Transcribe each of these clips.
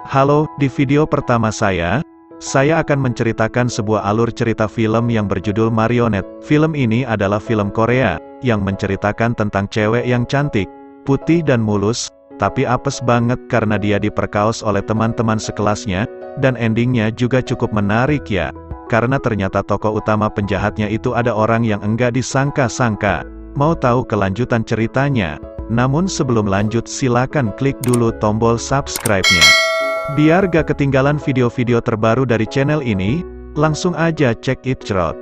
Halo, di video pertama saya akan menceritakan sebuah alur cerita film yang berjudul Marionette. Film ini adalah film Korea, yang menceritakan tentang cewek yang cantik, putih dan mulus, tapi apes banget karena dia diperkaos oleh teman-teman sekelasnya, dan endingnya juga cukup menarik ya, karena ternyata tokoh utama penjahatnya itu ada orang yang enggak disangka-sangka. Mau tahu kelanjutan ceritanya? Namun sebelum lanjut silakan klik dulu tombol subscribe-nya. Biar gak ketinggalan video-video terbaru dari channel ini, langsung aja check it out.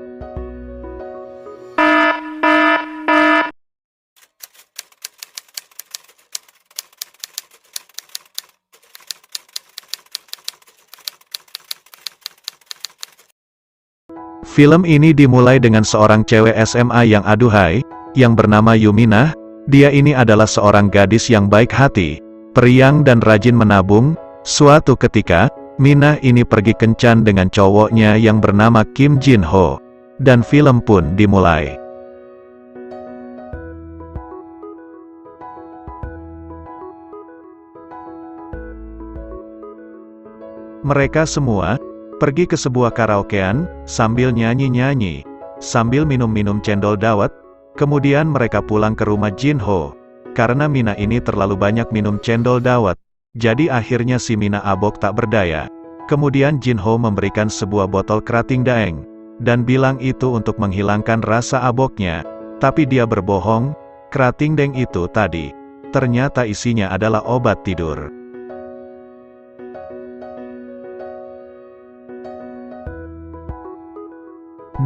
Film ini dimulai dengan seorang cewek SMA yang aduhai, yang bernama Yuminah. Dia ini adalah seorang gadis yang baik hati, periang dan rajin menabung. Suatu ketika, Minah ini pergi kencan dengan cowoknya yang bernama Kim Jin Ho. Dan film pun dimulai. Mereka semua pergi ke sebuah karaokean, sambil nyanyi-nyanyi, sambil minum-minum cendol dawet. Kemudian mereka pulang ke rumah Jin Ho. Karena Minah ini terlalu banyak minum cendol dawet, jadi akhirnya si Minah abok tak berdaya. Kemudian Jin Ho memberikan sebuah botol kerating daeng, dan bilang itu untuk menghilangkan rasa aboknya. Tapi dia berbohong, kerating daeng itu tadi, ternyata isinya adalah obat tidur.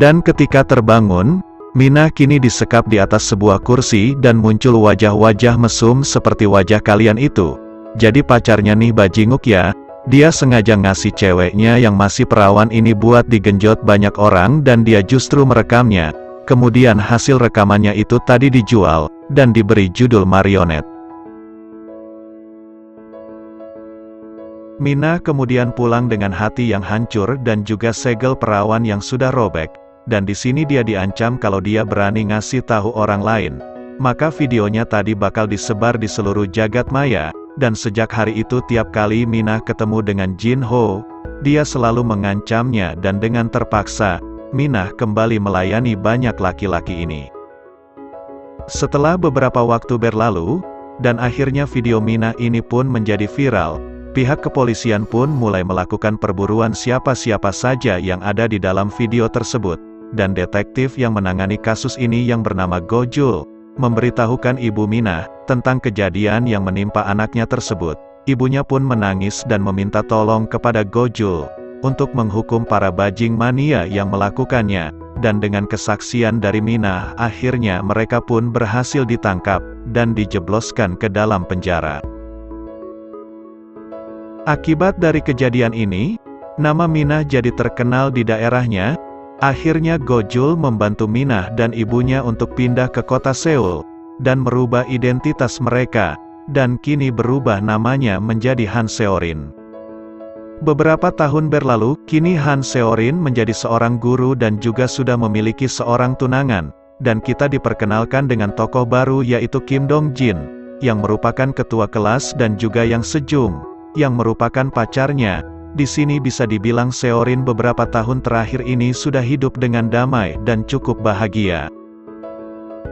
Dan ketika terbangun, Minah kini disekap di atas sebuah kursi dan muncul wajah-wajah mesum seperti wajah kalian itu. Jadi pacarnya nih bajinguk ya, dia sengaja ngasih ceweknya yang masih perawan ini buat digenjot banyak orang dan dia justru merekamnya. Kemudian hasil rekamannya itu tadi dijual, dan diberi judul Marionette. Minah kemudian pulang dengan hati yang hancur dan juga segel perawan yang sudah robek. Dan di sini dia diancam kalau dia berani ngasih tahu orang lain, maka videonya tadi bakal disebar di seluruh jagat maya. Dan sejak hari itu tiap kali Minah ketemu dengan Jin Ho, dia selalu mengancamnya dan dengan terpaksa, Minah kembali melayani banyak laki-laki ini. Setelah beberapa waktu berlalu, dan akhirnya video Minah ini pun menjadi viral, pihak kepolisian pun mulai melakukan perburuan siapa-siapa saja yang ada di dalam video tersebut. Dan detektif yang menangani kasus ini yang bernama Go Jul, memberitahukan ibu Minah tentang kejadian yang menimpa anaknya tersebut. Ibunya pun menangis dan meminta tolong kepada Go Jul untuk menghukum para bajing mania yang melakukannya. Dan dengan kesaksian dari Minah, akhirnya mereka pun berhasil ditangkap dan dijebloskan ke dalam penjara. Akibat dari kejadian ini, nama Minah jadi terkenal di daerahnya. Akhirnya Go Jul membantu Minah dan ibunya untuk pindah ke kota Seoul, dan merubah identitas mereka, dan kini berubah namanya menjadi Han Seorin. Beberapa tahun berlalu, kini Han Seorin menjadi seorang guru dan juga sudah memiliki seorang tunangan, dan kita diperkenalkan dengan tokoh baru yaitu Kim Dong Jin, yang merupakan ketua kelas dan juga yang Sejung, yang merupakan pacarnya. Di sini bisa dibilang Seorin beberapa tahun terakhir ini sudah hidup dengan damai dan cukup bahagia.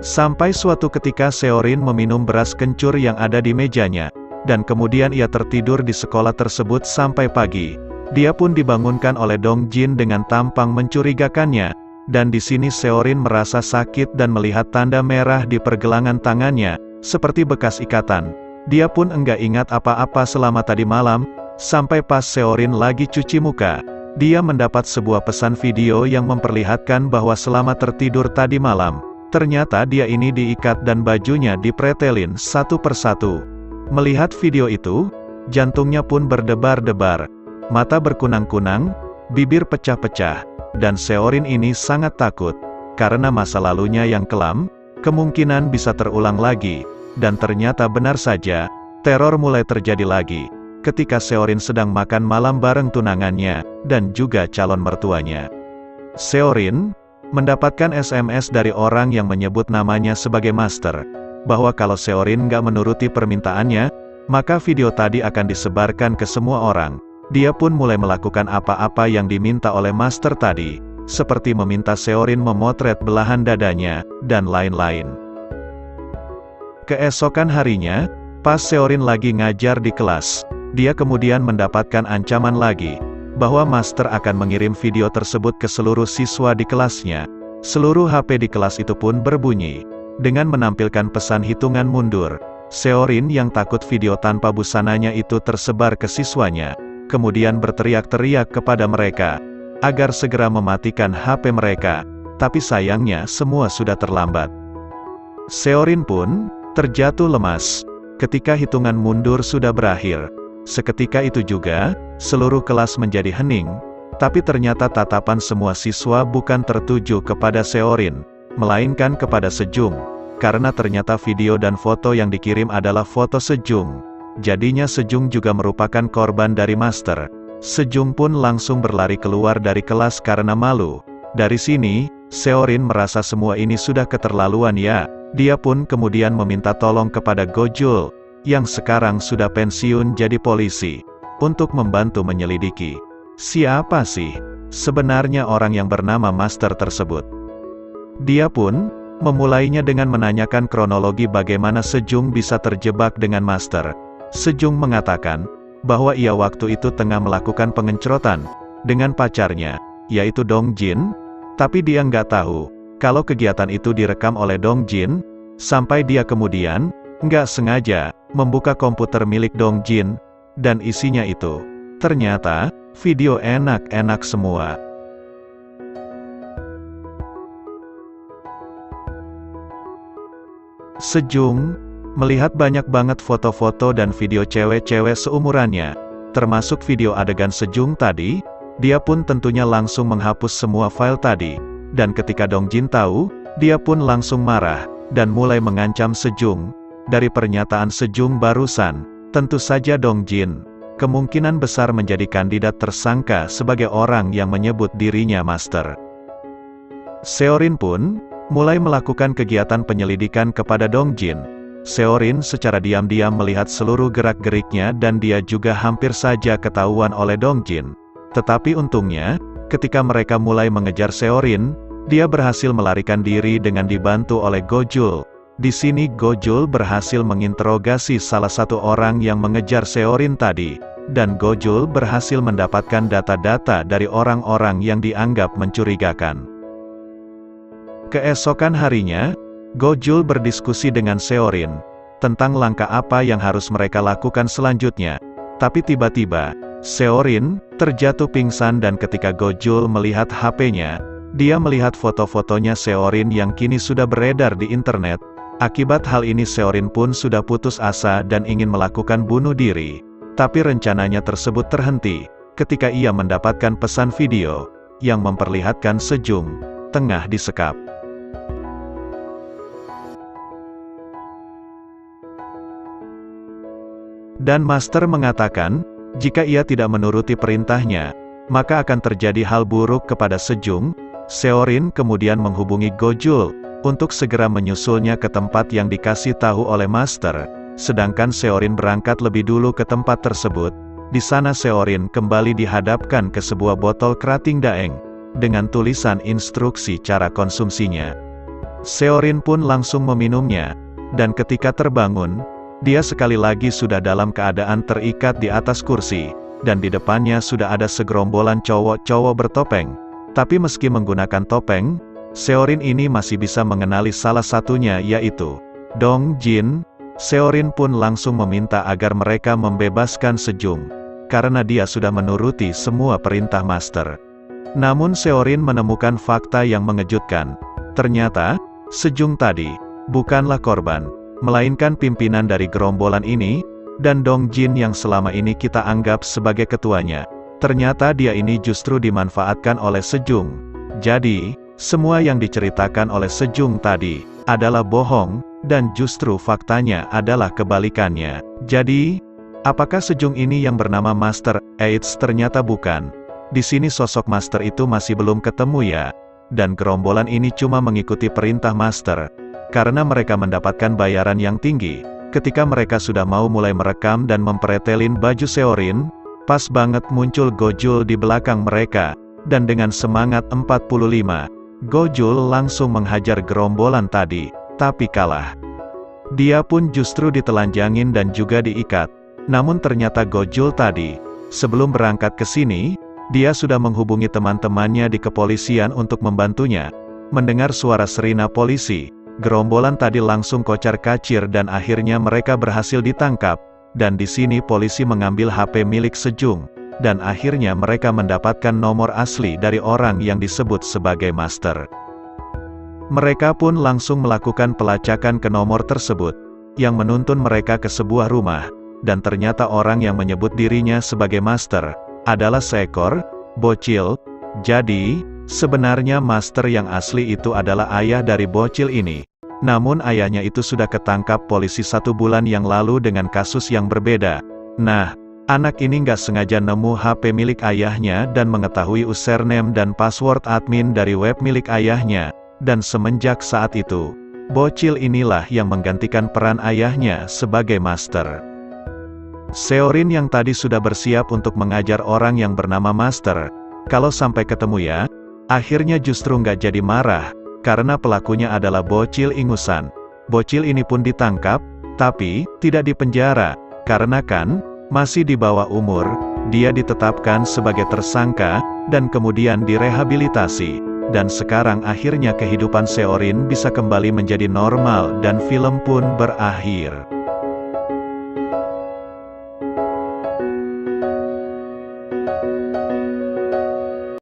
Sampai suatu ketika Seorin meminum beras kencur yang ada di mejanya, dan kemudian ia tertidur di sekolah tersebut sampai pagi. Dia pun dibangunkan oleh Dong Jin dengan tampang mencurigakannya, dan di sini Seorin merasa sakit dan melihat tanda merah di pergelangan tangannya, seperti bekas ikatan. Dia pun enggak ingat apa-apa selama tadi malam. Sampai pas Seorin lagi cuci muka, dia mendapat sebuah pesan video yang memperlihatkan bahwa selama tertidur tadi malam, ternyata dia ini diikat dan bajunya dipretelin satu persatu. Melihat video itu, jantungnya pun berdebar-debar, mata berkunang-kunang, bibir pecah-pecah, dan Seorin ini sangat takut, karena masa lalunya yang kelam, kemungkinan bisa terulang lagi, dan ternyata benar saja, teror mulai terjadi lagi. Ketika Seorin sedang makan malam bareng tunangannya, dan juga calon mertuanya. Seorin mendapatkan SMS dari orang yang menyebut namanya sebagai Master. bahwa kalau Seorin nggak menuruti permintaannya, maka video tadi akan disebarkan ke semua orang. Dia pun mulai melakukan apa-apa yang diminta oleh master tadi, seperti meminta Seorin memotret belahan dadanya, dan lain-lain. Keesokan harinya, pas Seorin lagi ngajar di kelas, dia kemudian mendapatkan ancaman lagi, bahwa master akan mengirim video tersebut ke seluruh siswa di kelasnya. Seluruh HP di kelas itu pun berbunyi, dengan menampilkan pesan hitungan mundur. Seorin yang takut video tanpa busananya itu tersebar ke siswanya, kemudian berteriak-teriak kepada mereka, agar segera mematikan HP mereka, tapi sayangnya semua sudah terlambat. Seorin pun terjatuh lemas, ketika hitungan mundur sudah berakhir. Seketika itu juga, seluruh kelas menjadi hening, tapi ternyata tatapan semua siswa bukan tertuju kepada Seorin, melainkan kepada Sejong. Karena ternyata video dan foto yang dikirim adalah foto Sejong. Jadinya Sejong juga merupakan korban dari master. Sejong pun langsung berlari keluar dari kelas karena malu. Dari sini, Seorin merasa semua ini sudah keterlaluan ya. Dia pun kemudian meminta tolong kepada Gojul, yang sekarang sudah pensiun jadi polisi, untuk membantu menyelidiki. Siapa sih sebenarnya orang yang bernama master tersebut? Dia pun memulainya dengan menanyakan kronologi bagaimana Sejong bisa terjebak dengan master. Sejong mengatakan bahwa ia waktu itu tengah melakukan pengencrotan dengan pacarnya, yaitu Dong Jin, tapi dia nggak tahu kalau kegiatan itu direkam oleh Dong Jin, sampai dia kemudian nggak sengaja membuka komputer milik Dong Jin, dan isinya itu ternyata video enak-enak semua. Sejong melihat banyak banget foto-foto dan video cewek-cewek seumurannya, termasuk video adegan Sejong tadi. Dia pun tentunya langsung menghapus semua file tadi, dan ketika Dong Jin tahu, dia pun langsung marah, dan mulai mengancam Sejong. Dari pernyataan Sejong barusan, tentu saja Dong Jin kemungkinan besar menjadi kandidat tersangka sebagai orang yang menyebut dirinya master. Seorin pun mulai melakukan kegiatan penyelidikan kepada Dong Jin. Seorin secara diam-diam melihat seluruh gerak-geriknya dan dia juga hampir saja ketahuan oleh Dong Jin. Tetapi untungnya, ketika mereka mulai mengejar Seorin, dia berhasil melarikan diri dengan dibantu oleh Gojul. Di sini Gojul berhasil menginterogasi salah satu orang yang mengejar Seorin tadi, dan Gojul berhasil mendapatkan data-data dari orang-orang yang dianggap mencurigakan. Keesokan harinya, Gojul berdiskusi dengan Seorin tentang langkah apa yang harus mereka lakukan selanjutnya. Tapi tiba-tiba, Seorin terjatuh pingsan dan ketika Gojul melihat HP-nya, dia melihat foto-fotonya Seorin yang kini sudah beredar di internet. Akibat hal ini Seorin pun sudah putus asa dan ingin melakukan bunuh diri. Tapi rencananya tersebut terhenti, ketika ia mendapatkan pesan video, yang memperlihatkan Sejong tengah disekap. Dan master mengatakan, jika ia tidak menuruti perintahnya, maka akan terjadi hal buruk kepada Sejong. Seorin kemudian menghubungi Gojul, untuk segera menyusulnya ke tempat yang dikasih tahu oleh master. Sedangkan Seorin berangkat lebih dulu ke tempat tersebut. Di sana Seorin kembali dihadapkan ke sebuah botol kerating daeng, dengan tulisan instruksi cara konsumsinya. Seorin pun langsung meminumnya, dan ketika terbangun, dia sekali lagi sudah dalam keadaan terikat di atas kursi, dan di depannya sudah ada segerombolan cowok-cowok bertopeng. Tapi meski menggunakan topeng, Seorin ini masih bisa mengenali salah satunya yaitu Dong Jin. Seorin pun langsung meminta agar mereka membebaskan Sejong, karena dia sudah menuruti semua perintah master. Namun Seorin menemukan fakta yang mengejutkan. Ternyata, Sejong tadi bukanlah korban, melainkan pimpinan dari gerombolan ini, dan Dong Jin yang selama ini kita anggap sebagai ketuanya. Ternyata dia ini justru dimanfaatkan oleh Sejong. Jadi, semua yang diceritakan oleh Sejong tadi adalah bohong, dan justru faktanya adalah kebalikannya. Jadi, apakah Sejong ini yang bernama Master? Eits, ternyata bukan. Di sini sosok Master itu masih belum ketemu ya. Dan gerombolan ini cuma mengikuti perintah Master. karena mereka mendapatkan bayaran yang tinggi. Ketika mereka sudah mau mulai merekam dan mempretelin baju Seorin, pas banget muncul Gojul di belakang mereka, dan dengan semangat 45, Gojul langsung menghajar gerombolan tadi, tapi kalah. Dia pun justru ditelanjangin dan juga diikat. Namun ternyata Gojul tadi, sebelum berangkat ke sini, dia sudah menghubungi teman-temannya di kepolisian untuk membantunya. Mendengar suara sirine polisi, gerombolan tadi langsung kocar-kacir dan akhirnya mereka berhasil ditangkap. Dan di sini polisi mengambil HP milik Sejong, dan akhirnya mereka mendapatkan nomor asli dari orang yang disebut sebagai master. Mereka pun langsung melakukan pelacakan ke nomor tersebut, yang menuntun mereka ke sebuah rumah, dan ternyata orang yang menyebut dirinya sebagai master, adalah seekor bocil. Jadi, sebenarnya master yang asli itu adalah ayah dari bocil ini. Namun ayahnya itu sudah ketangkap polisi 1 bulan yang lalu dengan kasus yang berbeda. Nah, anak ini nggak sengaja nemu HP milik ayahnya dan mengetahui username dan password admin dari web milik ayahnya. Dan semenjak saat itu, bocil inilah yang menggantikan peran ayahnya sebagai master. Seorin yang tadi sudah bersiap untuk mengajar orang yang bernama master, kalau sampai ketemu ya, akhirnya justru nggak jadi marah, karena pelakunya adalah bocil ingusan. Bocil ini pun ditangkap, tapi tidak dipenjara, karena kan masih di bawah umur. Dia ditetapkan sebagai tersangka, dan kemudian direhabilitasi. Dan sekarang akhirnya kehidupan Seorin bisa kembali menjadi normal dan film pun berakhir.